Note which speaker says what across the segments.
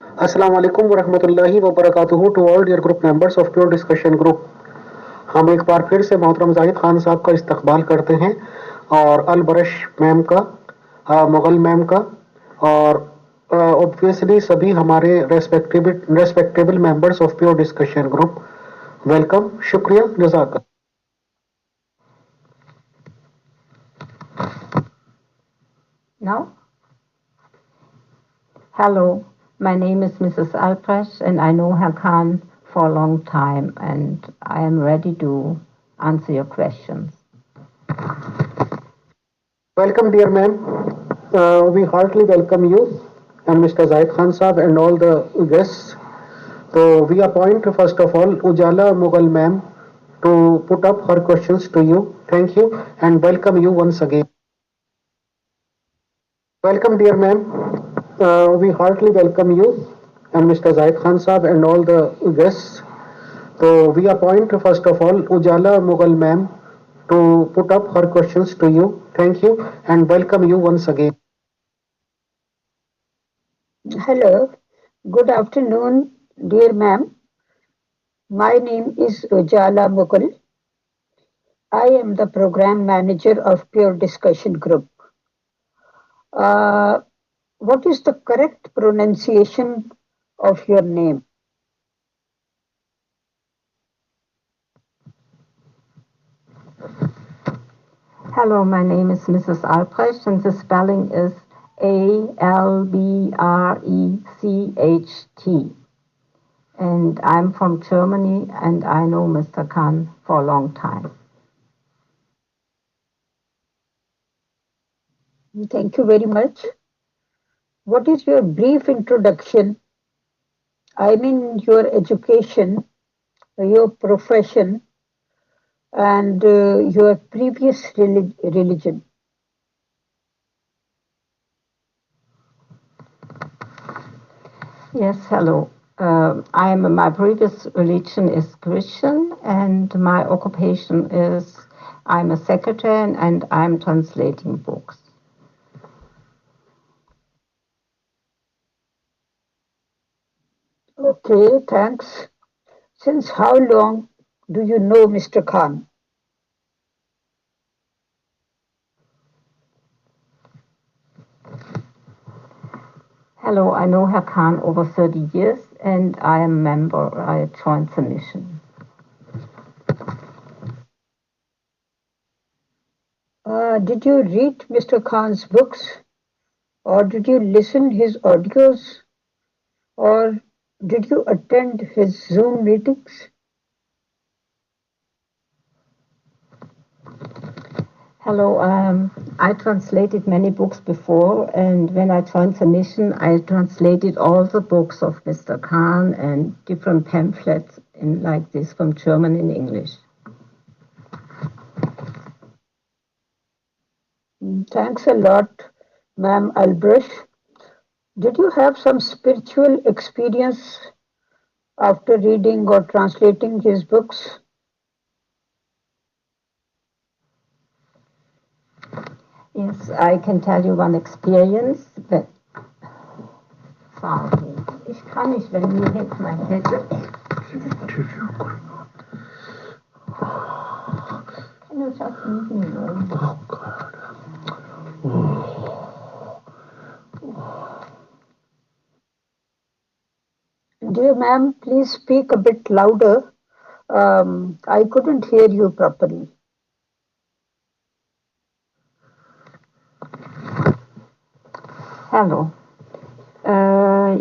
Speaker 1: अस्सलाम वालेकुम वरहमतुल्लाहि वबरकातुहू to all dear group members of pure discussion group. हम एक बार फिर से मोहतरम जाहिद खान साहब का इस्तकबाल करते हैं और अल बरश मैम का, मुगल मैम का, और ऑब्वियसली सभी हमारे respectable members of pure discussion group. Welcome, शुक्रिया, जज़ाक।
Speaker 2: Now, hello, my name is Mrs. Albrecht, and I know Herr Khan for a long time, and I am ready to answer your questions.
Speaker 1: Welcome, dear ma'am. We heartily welcome you and Mr. Zaid Khan Saab and all the guests. So we appoint first of all Ujala Mughal ma'am to put up her questions to you. Thank you and welcome you once again. Welcome, dear ma'am. We heartily welcome you and Mr. Zaid Khan Saab and all the guests. So we appoint first of all Ujala Mughal ma'am to put up her questions to you. Thank you and welcome you once again.
Speaker 3: Hello, good afternoon, dear ma'am. My name is Ujala Mughal. I am the program manager of Pure Discussion Group. Uh, what is the correct pronunciation of your name?
Speaker 2: Hello, my name is Mrs. Albrecht, and the spelling is Albrecht. And I'm from Germany, and I know Mr. Khan for a long time.
Speaker 3: Thank you very much. What is your brief introduction? I mean, your education, your profession, and your previous religion.
Speaker 2: Yes, hello. My previous religion is Christian, and my occupation is I'm a secretary and I'm translating books.
Speaker 3: Okay, thanks. Since how long do you know Mr. Khan?
Speaker 2: Hello, I know Herr Khan over 30 years, and I am a member. I joined the mission.
Speaker 3: Did you read Mr. Khan's books, or did you listen his audios, or did you attend his Zoom meetings?
Speaker 2: Hello, I translated many books before, and when I joined the mission, I translated all the books of Mr. Khan and different pamphlets in like this from German and English.
Speaker 3: Thanks a lot, Ma'am Albrecht. Did you have some spiritual experience after reading or translating his books?
Speaker 2: Yes, I can tell you one experience. Sorry, ich kann nicht, wenn mir jetzt mein Headset. Can you just leave me alone?
Speaker 1: Oh God.
Speaker 3: Dear ma'am, please speak a bit louder. I couldn't hear you properly.
Speaker 2: Hello.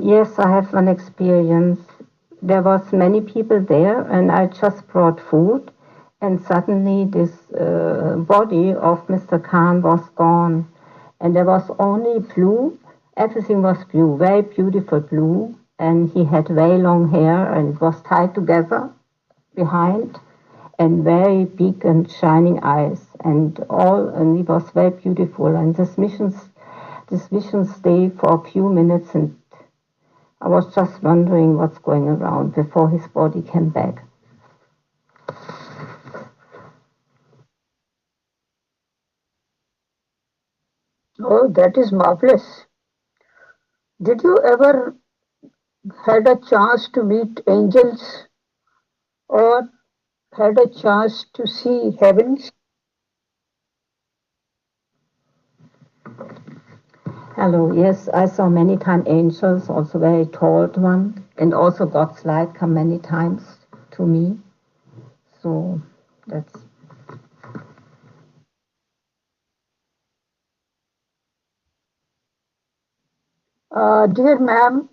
Speaker 2: Yes, I have an experience. There was many people there, and I just brought food, and suddenly this body of Mr. Khan was gone, and there was only blue. Everything was blue, very beautiful blue, and he had very long hair, and it was tied together behind, and very big and shining eyes, and he was very beautiful. And this mission stayed for a few minutes, and I was just wondering what's going around before his body came back.
Speaker 3: Oh, that is marvelous. Did you ever had a chance to meet angels or had a chance to see heavens?
Speaker 2: Hello, yes, I saw many times angels, also very tall one, and also God's light come many times to me. So that's
Speaker 3: Dear ma'am,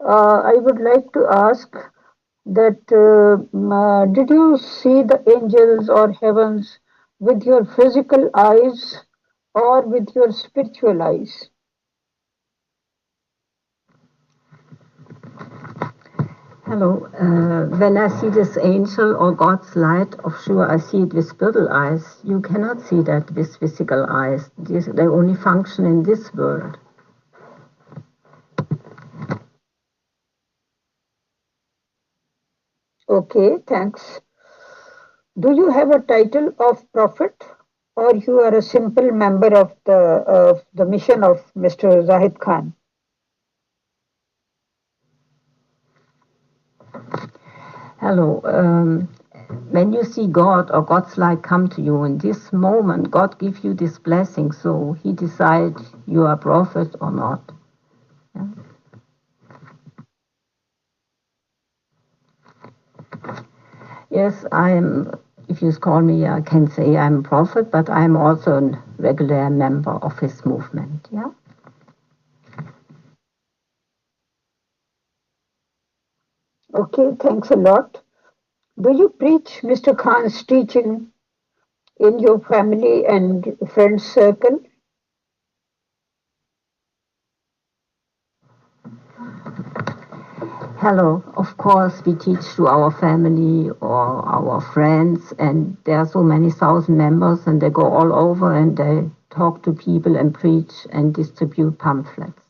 Speaker 3: I would like to ask that did you see the angels or heavens with your physical eyes or with your spiritual eyes?
Speaker 2: hello. When I see this angel or God's light, of sure I see it with spiritual eyes. You cannot see that with physical eyes. They only function in this world.
Speaker 3: Okay, thanks. Do you have a title of prophet or you are a simple member of the mission of Mr. Zahid Khan?
Speaker 2: Hello. When you see God or God's light come to you in this moment, God gives you this blessing, so He decides you are a prophet or not. Yeah. Yes, I am. If you call me, I can say I'm a prophet, but I'm also a regular member of His movement. Yeah.
Speaker 3: Okay, thanks a lot. Do you preach Mr. Khan's teaching in your family and friends circle?
Speaker 2: Hello. Of course, we teach to our family or our friends, and there are so many thousand members, and they go all over and they talk to people and preach and distribute pamphlets.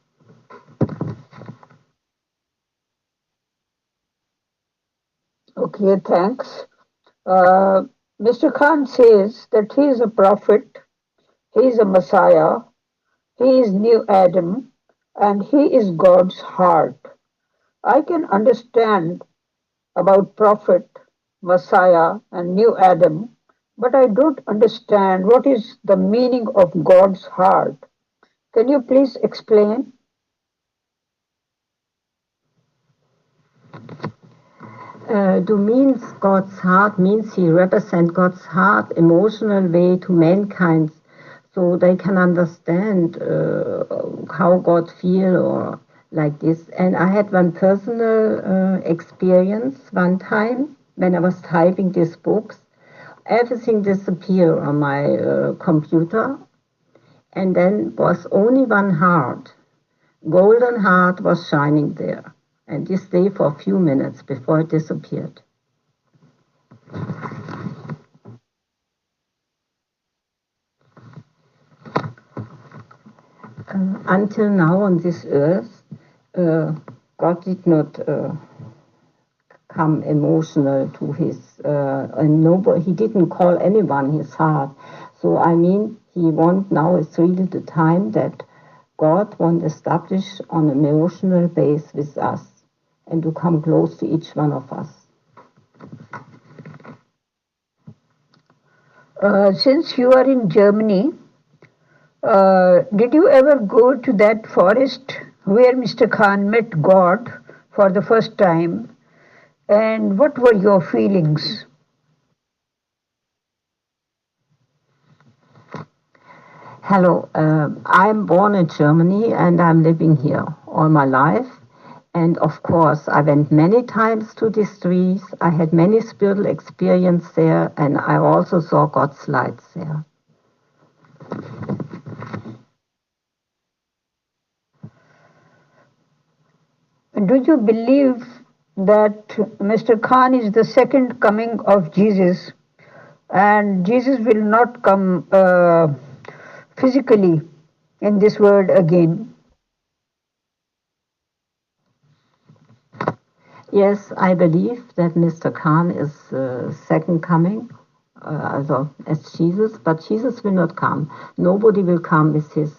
Speaker 3: Okay, thanks. Uh, Mr. Khan says that he is a prophet, he is a Messiah, he is New Adam, and he is God's heart. I can understand about prophet, Messiah, and New Adam, but I don't understand what is the meaning of God's heart. Can you please explain?
Speaker 2: Do means God's heart means He represents God's heart, emotional way to mankind, so they can understand how God feel or like this. And I had one personal experience one time when I was typing these books. Everything disappeared on my computer, and then was only one heart. Golden heart was shining there, and this stayed for a few minutes before it disappeared. Until now on this earth, uh, God did not come emotional to his, and nobody, he didn't call anyone his heart. So I mean, he want now is really the time that God want to establish on an emotional base with us and to come close to each one of us.
Speaker 3: Since you are in Germany, did you ever go to that forest where Mr. Khan met God for the first time? And what were your feelings?
Speaker 2: Hello, I'm born in Germany and I'm living here all my life. And of course, I went many times to these trees. I had many spiritual experience there, and I also saw God's lights there.
Speaker 3: Do you believe that Mr. Khan is the second coming of Jesus and Jesus will not come physically in this world again?
Speaker 2: Yes, I believe that Mr. Khan is second coming, as Jesus, but Jesus will not come. Nobody will come with his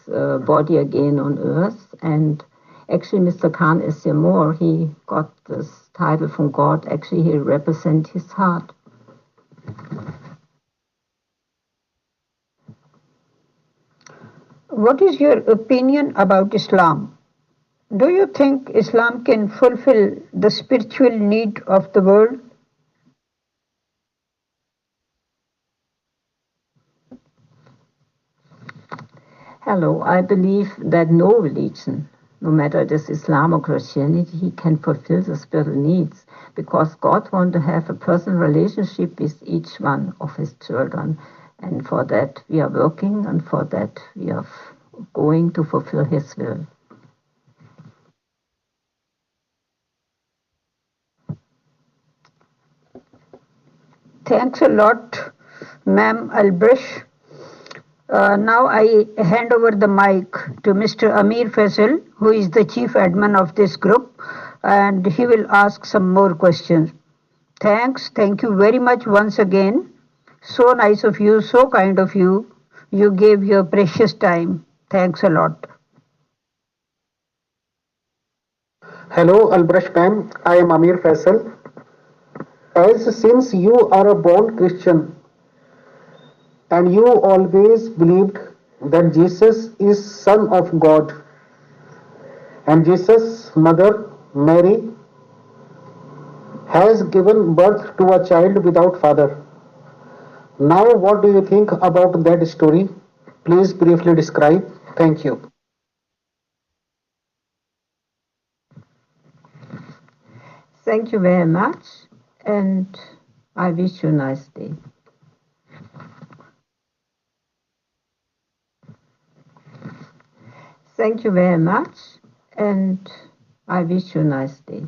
Speaker 2: body again on earth, and Actually, Mr. Khan is here more. He got this title from God. Actually, he represents his heart.
Speaker 3: What is your opinion about Islam? Do you think Islam can fulfill the spiritual need of the world?
Speaker 2: Hello, I believe that no religion, no matter it is Islam or Christianity, can fulfill the spiritual needs because God wants to have a personal relationship with each one of his children. And for that we are working, and for that we are going to fulfill his will.
Speaker 3: Thanks a lot, Ma'am Albrecht. Now I hand over the mic to Mr. Ameer Faisal, who is the chief admin of this group, and he will ask some more questions. Thanks. Thank you very much once again. So nice of you, so kind of you. You gave your precious time. Thanks a lot.
Speaker 1: Hello, Albrecht ma'am. I am Ameer Faisal. As since you are a born Christian and you always believed that Jesus is Son of God and Jesus' mother Mary has given birth to a child without father. Now, what do you think about that story? Please briefly describe. Thank you.
Speaker 2: Thank you very much, and I wish you a nice day. Thank you very much, and I wish you a nice day.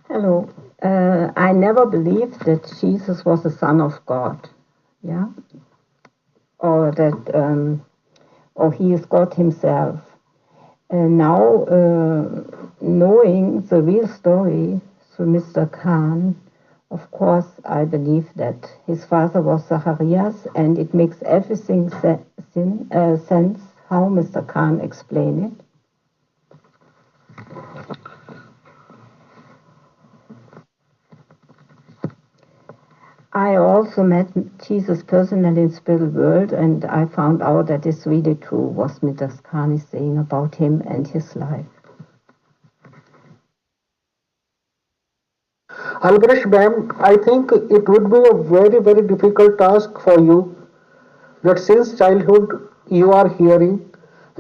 Speaker 2: Hello. I never believed that Jesus was the Son of God, yeah, or that, or he is God Himself. Now, knowing the real story through Mr. Khan, of course, I believe that his father was Zacharias, and it makes everything sense how Mr. Khan explained it. I also met Jesus personally in spiritual world, and I found out that it's really true what Mr. Khan is saying about him and his life.
Speaker 1: Albrecht ma'am, I think it would be a very, very difficult task for you that since childhood you are hearing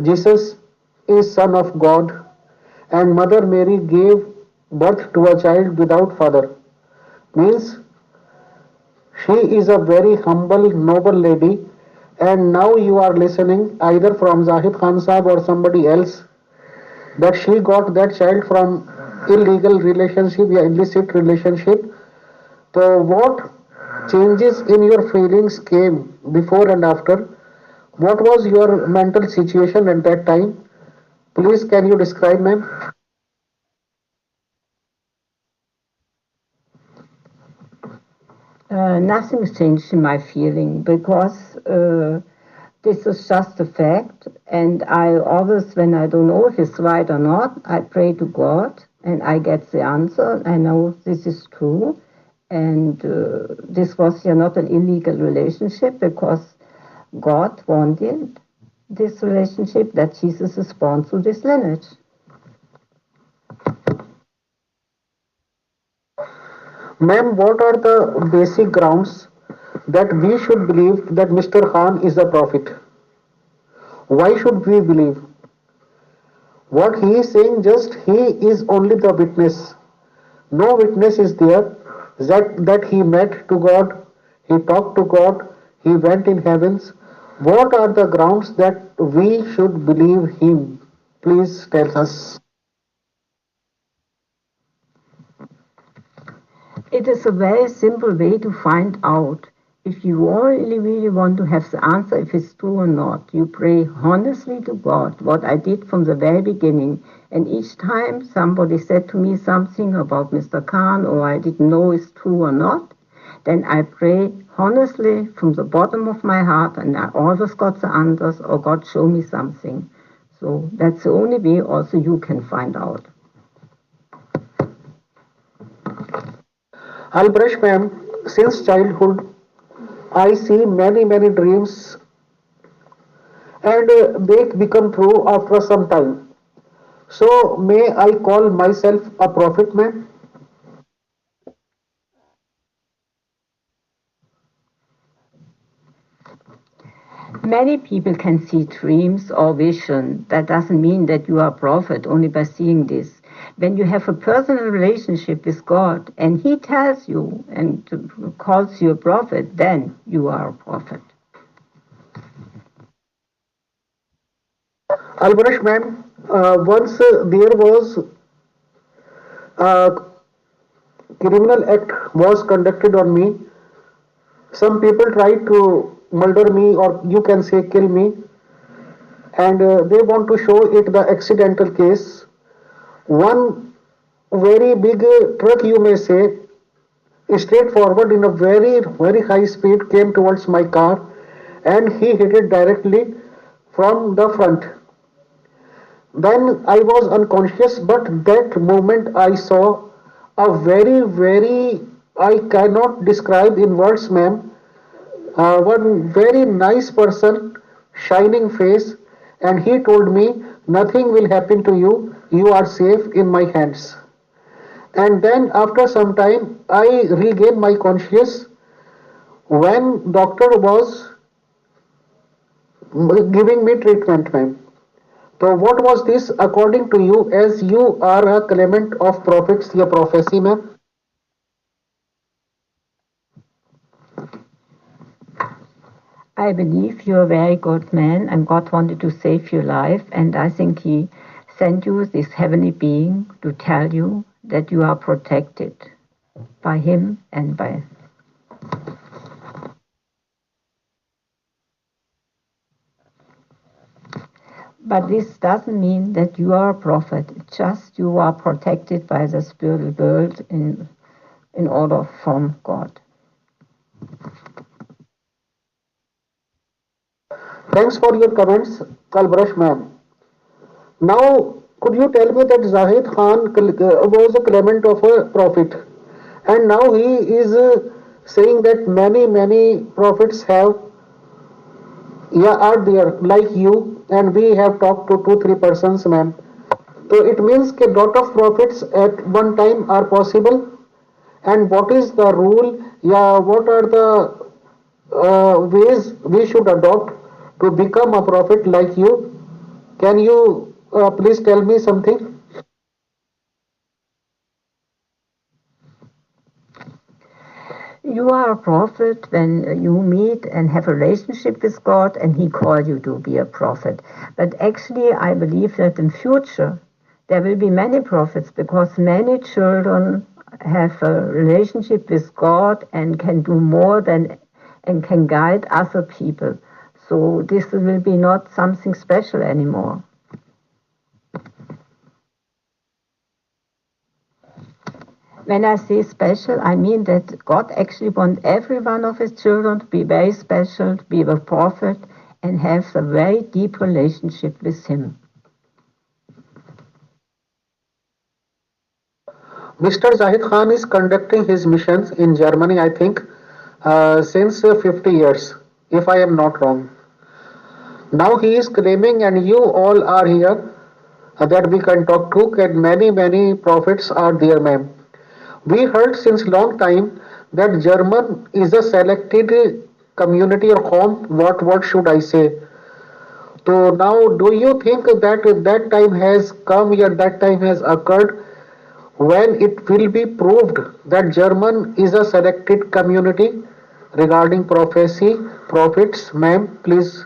Speaker 1: Jesus is Son of God and Mother Mary gave birth to a child without father. Means she is a very humble, noble lady, and now you are listening either from Zahid Khan Sahab or somebody else that she got that child from illegal relationship, yeah, illicit relationship. So, what changes in your feelings came before and after? What was your mental situation at that time? Please, can you describe, ma'am?
Speaker 2: Nothing's changed in my feeling because this is just a fact, and I always, when I don't know if it's right or not, I pray to God and I get the answer. I know this is true, and this was yeah not an illegal relationship because God wanted this relationship that Jesus is born through this lineage.
Speaker 1: Ma'am, what are the basic grounds that we should believe that Mr. Khan is a prophet? Why should we believe? What he is saying, just he is only the witness. No witness is there that he met to God, he talked to God, he went in heavens. What are the grounds that we should believe him? Please tell us.
Speaker 2: It is a very simple way to find out if you really, really want to have the answer if it's true or not. You pray honestly to God, what I did from the very beginning. And each time somebody said to me something about Mr. Khan or I didn't know it's true or not, then I pray honestly from the bottom of my heart and I always got the answers or God show me something. So that's the only way also you can find out.
Speaker 1: Albrecht, ma'am, since childhood, I see many dreams and they become true after some time. So, may I call myself a prophet, ma'am?
Speaker 2: Many people can see dreams or vision. That doesn't mean that you are a prophet only by seeing this. When you have a personal relationship with God and He tells you and calls you a prophet, then you are a prophet.
Speaker 1: Albrecht, ma'am, once there was a criminal act was conducted on me. Some people tried to murder me, or you can say kill me, and they want to show it the accidental case. One very big truck, you may say, straightforward in a very high speed came towards my car, and he hit it directly from the front. Then I was unconscious, but that moment I saw a very, I cannot describe in words, ma'am, one very nice person, shining face, and he told me, nothing will happen to you, you are safe in my hands. And then after some time, I regained my conscious when doctor was giving me treatment, ma'am. So what was this according to you, as you are a claimant of prophets, your prophecy, ma'am?
Speaker 2: I believe you're a very good man and God wanted to save your life, and I think He sent you this heavenly being to tell you that you are protected by Him and by. But this doesn't mean that you are a prophet. It's just you are protected by the spiritual world in order from God.
Speaker 1: Thanks for your comments, Kalbrush, ma'am. Now, could you tell me that Zahid Khan was a claimant of a prophet, and now he is saying that many prophets have, yeah, are there like you, and we have talked to 2 3 persons, ma'am. So it means that lot of prophets at one time are possible. And what is the rule? Yeah, what are the ways we should adopt to become a prophet like you? Can you please tell me something?
Speaker 2: You are a prophet when you meet and have a relationship with God and He called you to be a prophet. But actually, I believe that in future there will be many prophets because many children have a relationship with God and can do more than and can guide other people. So this will be not something special anymore. When I say special, I mean that God actually wants every one of His children to be very special, to be a prophet, and have a very deep relationship with Him.
Speaker 1: Mr. Zahid Khan is conducting his missions in Germany, I think, since 50 years, if I am not wrong. Now he is claiming, and you all are here, that we can talk to, and many prophets are there, ma'am. We heard since long time that German is a selected community or home. What should I say? So now, do you think that that time has come, or that time has occurred when it will be proved that German is a selected community regarding prophecy, prophets, ma'am? Please.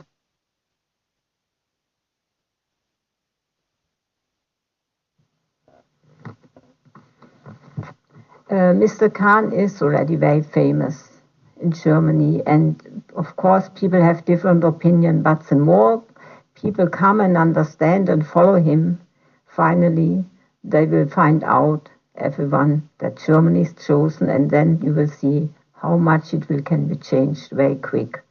Speaker 2: Mr. Khan is already very famous in Germany, and of course, people have different opinion. But the more people come and understand and follow him, finally, they will find out everyone that Germany is chosen, and then you will see how much it will can be changed very quick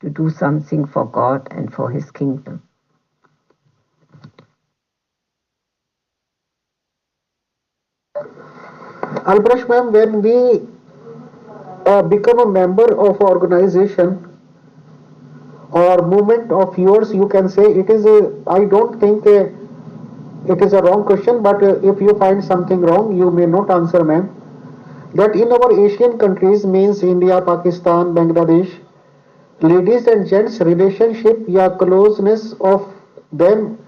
Speaker 2: to do something for God and for His kingdom.
Speaker 1: Albrecht ma'am, when we become a member of organization or movement of yours, you can say it is a, I don't think it is a wrong question, but if you find something wrong, you may not answer, ma'am. That in our Asian countries means India, Pakistan, Bangladesh, ladies and gents relationship या closeness of them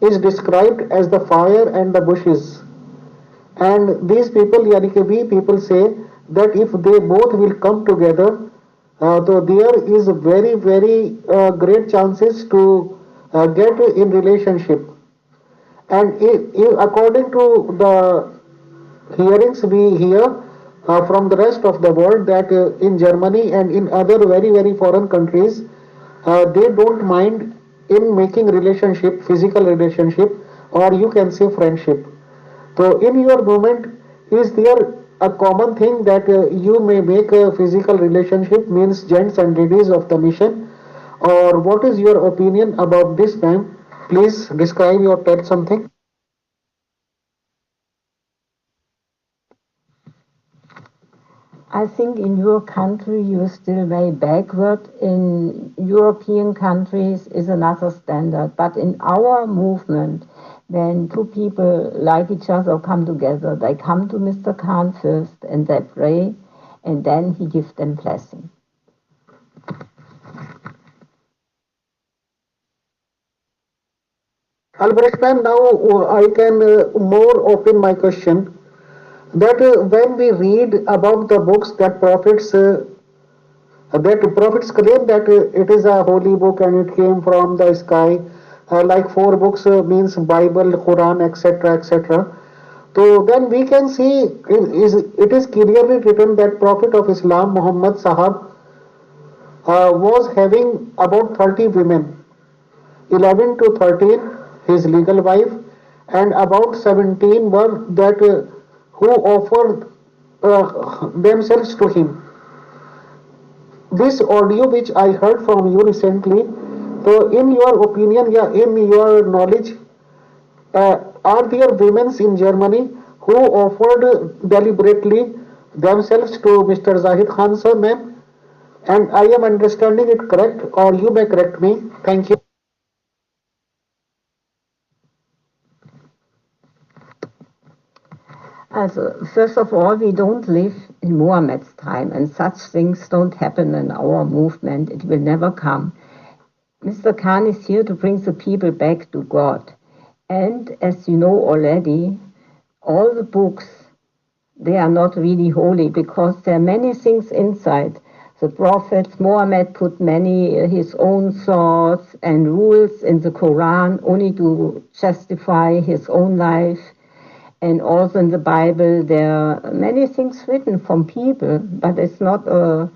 Speaker 1: is described as the fire and the bushes. And these people, yani कि we people say that if they both will come together, so there is very very great chances to get in relationship. And according to the hearings we hear from the rest of the world that in Germany and in other very very foreign countries, they don't mind in making relationship, physical relationship, or you can say friendship. So in your movement, is there a common thing that you may make a physical relationship means gents and ladies of the mission, or what is your opinion about this, ma'am? Please describe or tell something.
Speaker 2: I think in your country you're still very backward. In European countries is another standard. But in our movement, when two people like each other come together, they come to Mr. Khan first and they pray and then he gives them blessing.
Speaker 1: Albrecht ma'am, now I can more open my question that when we read about the books that prophets claim that it is a holy book and it came from the sky, like four books means Bible, Quran, etc., etc. So then we can see it is clearly written that Prophet of Islam Muhammad Sahab was having about 30 women, 11 to 13 his legal wife, and about 17 were that who offered themselves to him. This audio which I heard from you recently, so in your opinion, yeah, in your knowledge, are there women in Germany who offered deliberately themselves to Mr. Zahid Khan, sir, ma'am? And I am understanding it correct, or you may correct me. Thank you.
Speaker 2: First of all, we don't live in Muhammad's time, and such things don't happen in our movement. It will never come. Mr. Khan is here to bring the people back to God. And as you know already, all the books, they are not really holy because there are many things inside. The prophets, Muhammad put many his own thoughts and rules in the Quran only to justify his own life. And also in the Bible, there are many things written from people, but it's not a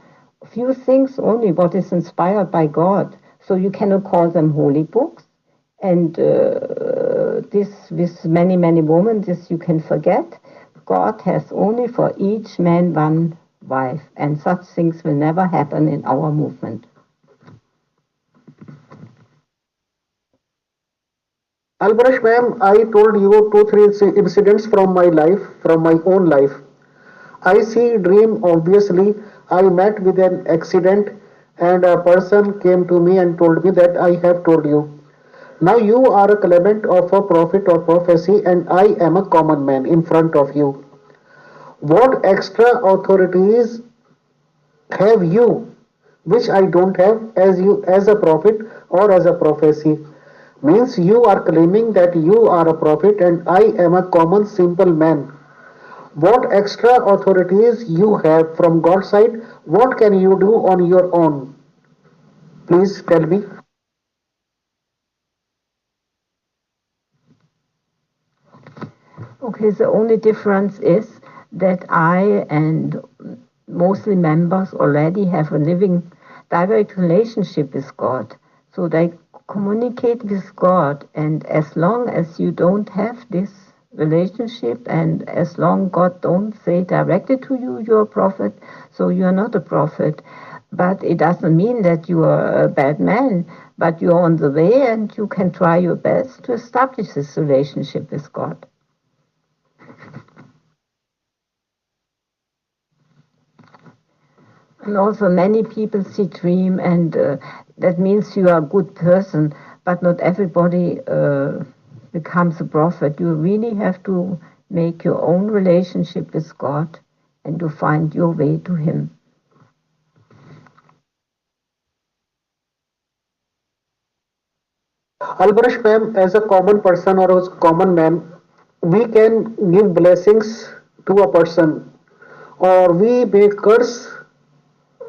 Speaker 2: few things only what is inspired by God. So you cannot call them holy books. And this, with many, many women, this you can forget. God has only for each man one wife, and such things will never happen in our movement.
Speaker 1: Albrecht, ma'am, I told you two, three incidents from my life, from my own life. I see dream obviously. I met with an accident and a person came to me and told me that I have told you. Now you are a claimant of a prophet or prophecy and I am a common man in front of you. What extra authorities have you which I don't have as you as a prophet or as a prophecy? Means you are claiming that you are a prophet and I am a common simple man. What extra authorities you have from God's side? What can you do on your own? Please tell me.
Speaker 2: Okay, the only difference is that I and mostly members already have a living direct relationship with God. So they communicate with God, and as long as you don't have this relationship and as long God don't say directly to you you're a prophet, so you're not a prophet. But it doesn't mean that you are a bad man, but you're on the way and you can try your best to establish this relationship with God. And also, many people see dream, and that means you are a good person, but not everybody becomes a prophet. You really have to make your own relationship with God and to find your way to Him.
Speaker 1: Albrecht ma'am, as a common person or as a common man, we can give blessings to a person or we may curse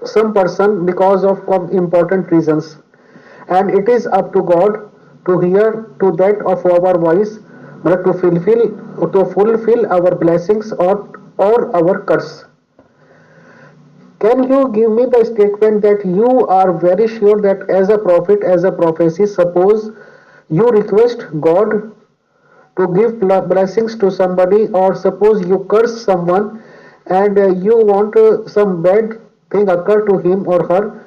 Speaker 1: some person because of important reasons. And it is up to God to hear to that of our voice, but to fulfill our blessings or our curse. Can you give me the statement that you are very sure that as a prophet, as a prophecy, suppose you request God to give blessings to somebody, or suppose you curse someone and you want some bad thing occur to him or her,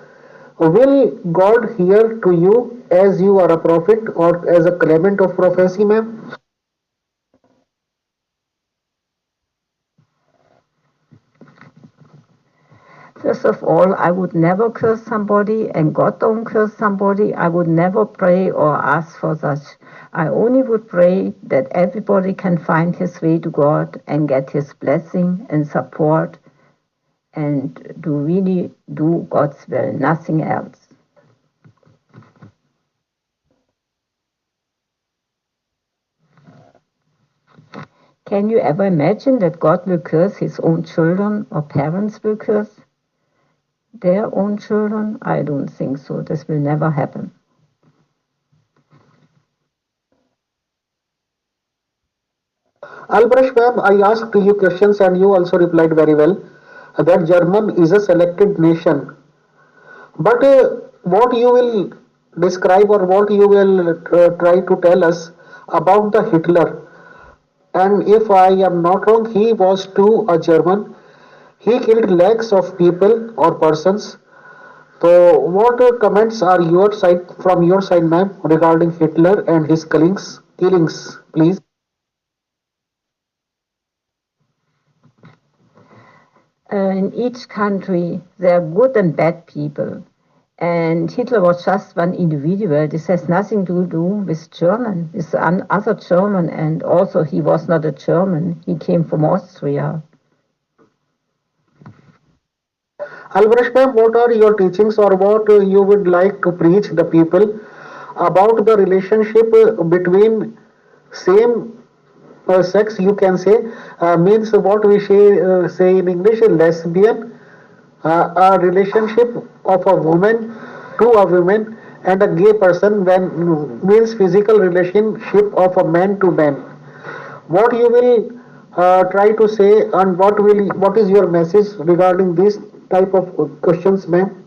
Speaker 1: will God hear to you as you are a prophet or as a claimant of prophecy, ma'am?
Speaker 2: First of all, I would never curse somebody, and God don't curse somebody. I would never pray or ask for such. I only would pray that everybody can find his way to God and get his blessing and support and to really do God's will, nothing else. Can you ever imagine that God will curse his own children or parents will curse their own children? I don't think so. This will never happen.
Speaker 1: Albrecht, ma'am, I asked you questions and you also replied very well that German is a selected nation. But what you will describe or what you will try to tell us about the Hitler? And if I am not wrong, he was too a German. He killed lakhs of people or persons. So, what comments are your side from your side, ma'am, regarding Hitler and his killings? Killings, please.
Speaker 2: In each country, there are good and bad people. And Hitler was just one individual. This has nothing to do with German, with other German. And also, he was not a German. He came from Austria.
Speaker 1: Albrecht, ma'am, what are your teachings or what you would like to preach the people about the relationship between same sex, you can say, means what we say in English, lesbian, a relationship of a woman to a woman and a gay person when means physical relationship of a man to man. What you will try to say and what is your message regarding this type of questions, ma'am?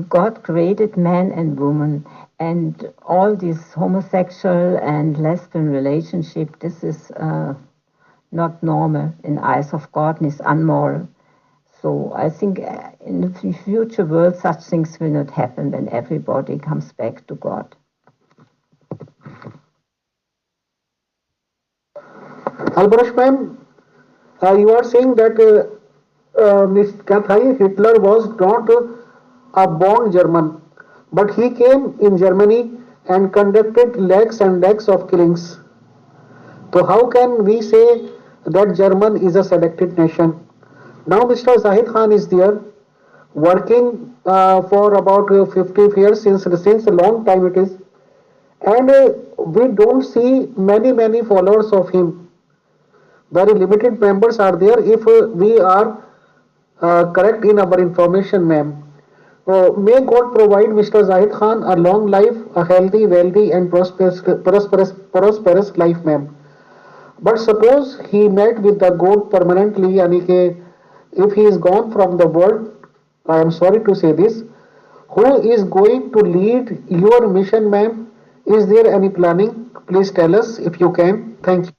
Speaker 2: God created man and woman, and all this homosexual and lesbian relationship, this is not normal in eyes of God and is unmoral. So I think in the future world, such things will not happen when everybody comes back to God.
Speaker 1: Albrecht, ma'am, you are saying that Miss Kathai Hitler was not a born German, but he came in Germany and conducted lakhs and lakhs of killings. So how can we say that German is a selected nation? Now Mr. Zahid Khan is there working for about 50 years since a long time it is, and we don't see many followers of him. Very limited members are there if we are correct in our information, ma'am. May God provide Mr. Zahid Khan a long life, a healthy, wealthy, and prosperous life, ma'am. But suppose he met with the God permanently, yani ke, if he is gone from the world, I am sorry to say this, who is going to lead your mission, ma'am? Is there any planning? Please tell us if you can. Thank you.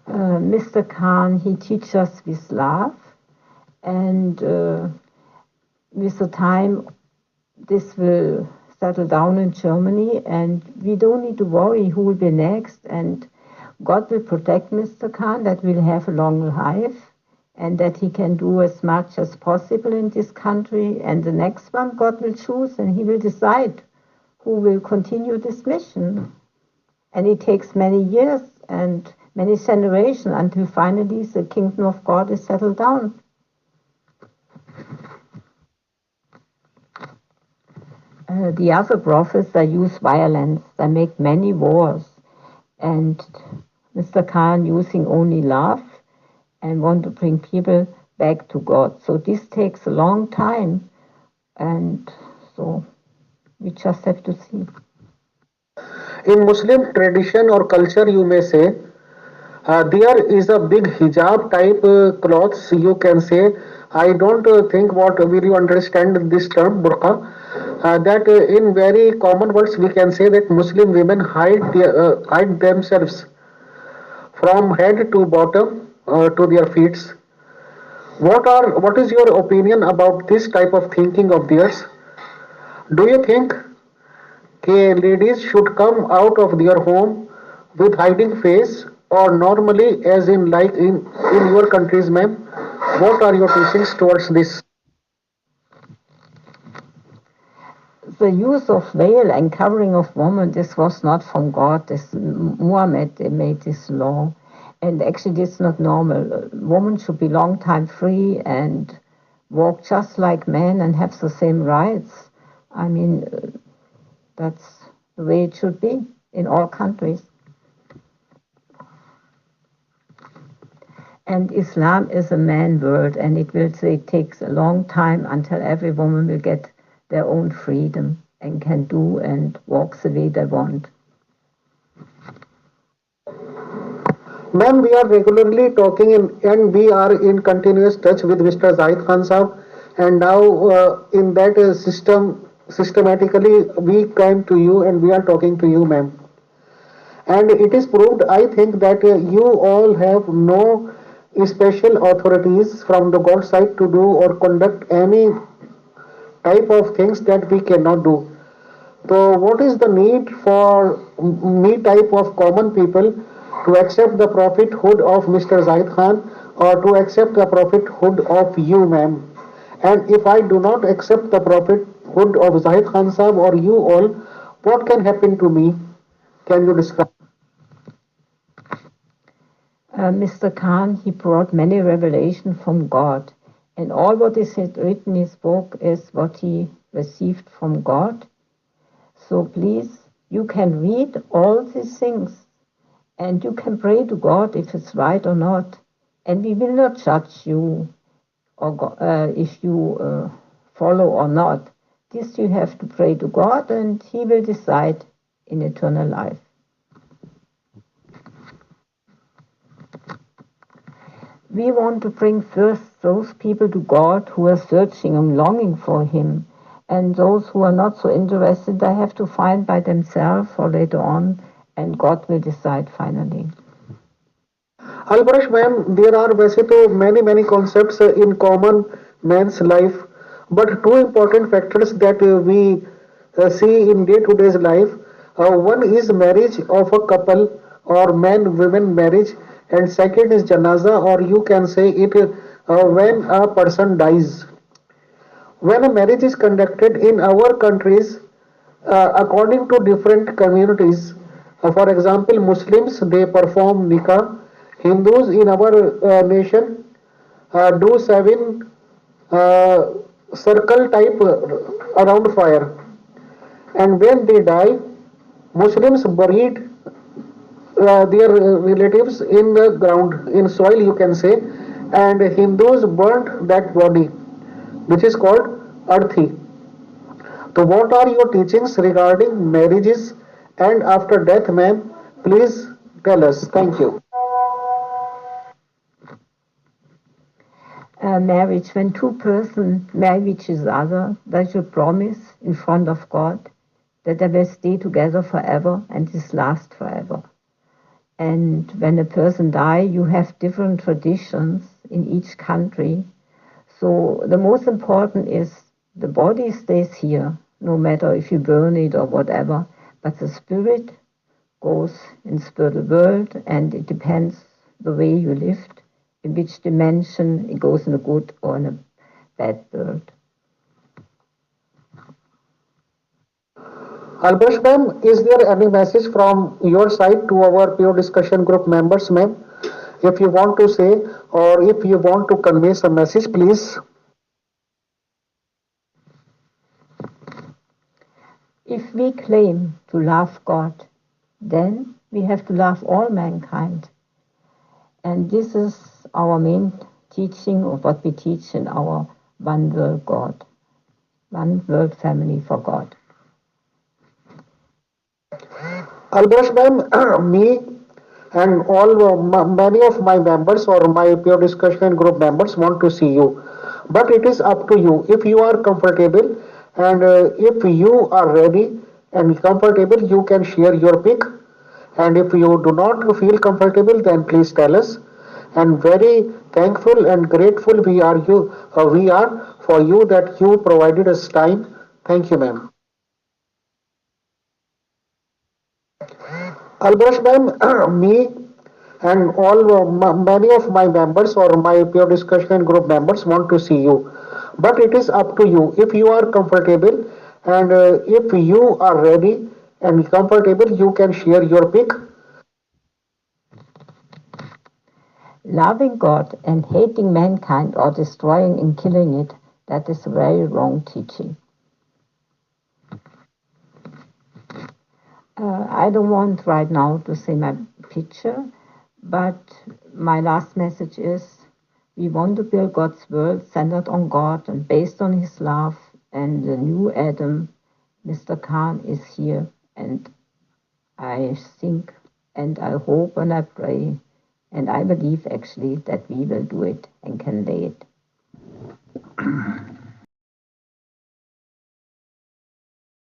Speaker 2: Mr. Khan, he teaches us with love, and with the time, this will settle down in Germany, and we don't need to worry who will be next. And God will protect Mr. Khan, that we'll have a long life, and that he can do as much as possible in this country. And the next one, God will choose, and he will decide who will continue this mission. And it takes many years and many generations until finally the kingdom of God is settled down. The other prophets, they use violence, they make many wars, and Mr. Khan using only love and want to bring people back to God. So this takes a long time, and so we just have to see.
Speaker 1: In Muslim tradition or culture, you may say, there is a big hijab type clothes, you can say. I don't think what will you understand this term, burqa. That in very common words, we can say that Muslim women hide themselves from head to bottom to their feet. What is your opinion about this type of thinking of theirs? Do you think ladies should come out of their home with hiding face or normally as in like in your countries, ma'am? What are your teachings towards this?
Speaker 2: The use of veil and covering of women, this was not from God. This Muhammad made this law, and actually it's not normal. Women should be long time free and walk just like men and have the same rights. I mean, that's the way it should be in all countries. And Islam is a man world, and it will say it takes a long time until every woman will get their own freedom and can do and walk the way they want.
Speaker 1: Ma'am, we are regularly talking and we are in continuous touch with Mr. Zahid Khan Saab, and now in that systematically we came to you and we are talking to you, ma'am. And it is proved, I think, that you all have no special authorities from the God side to do or conduct any type of things that we cannot do. So, what is the need for me type of common people to accept the prophethood of Mr. Zahid Khan or to accept the prophethood of you, ma'am? And if I do not accept the prophethood of Zahid Khan Sahab or you all, what can happen to me? Can you describe?
Speaker 2: Mr. Khan, he brought many revelations from God, and all what is written in his book is what he received from God. So please, you can read all these things, and you can pray to God if it's right or not, and we will not judge you or if you follow or not. This you have to pray to God, and He will decide in eternal life. We want to bring first those people to God who are searching and longing for Him, and those who are not so interested, they have to find by themselves or later on, and God will decide finally.
Speaker 1: Albrecht, ma'am, there are वैसे तो many concepts in common man's life, but two important factors that we see in day-to-day life. One is marriage of a couple or man-women marriage, and second is janaza, or you can say it when a person dies. When a marriage is conducted in our countries, according to different communities, for example, Muslims they perform nikah, Hindus in our nation do seven uh, circle type around fire, and when they die, Muslims buried their relatives in the ground, in soil, you can say, and Hindus burnt that body, which is called arthi. So, what are your teachings regarding marriages and after death, ma'am? Please tell us. Thank you.
Speaker 2: Marriage, when two persons marry each other, they should promise in front of God that they will stay together forever and this last forever. And when a person dies, you have different traditions in each country. So the most important is the body stays here, no matter if you burn it or whatever. But the spirit goes in spiritual world, and it depends the way you lived, in which dimension it goes in a good or in a bad world.
Speaker 1: Albesh ma'am, is there any message from your side to our pure discussion group members, ma'am? If you want to say or if you want to convey some message, please.
Speaker 2: If we claim to love God, then we have to love all mankind. And this is our main teaching of what we teach in our One World God, One World Family for God.
Speaker 1: Albesh ma'am, me and many of my members or my pure discussion group members want to see you. But it is up to you. If you are comfortable and if you are ready and comfortable, you can share your pic. And if you do not feel comfortable, then please tell us. And very thankful and grateful we are for you that you provided us time. Thank you, ma'am. Albosh ma'am, me and many of my members or my pure discussion group members want to see you. But it is up to you. If you are comfortable and if you are ready and comfortable, you can share your pic.
Speaker 2: Loving God and hating mankind or destroying and killing it, that is very wrong teaching. I don't want right now to say my picture, but my last message is we want to build God's world centered on God and based on His love, and the new Adam, Mr. Khan, is here. And I think and I hope and I pray and I believe actually that we will do it and can lay it.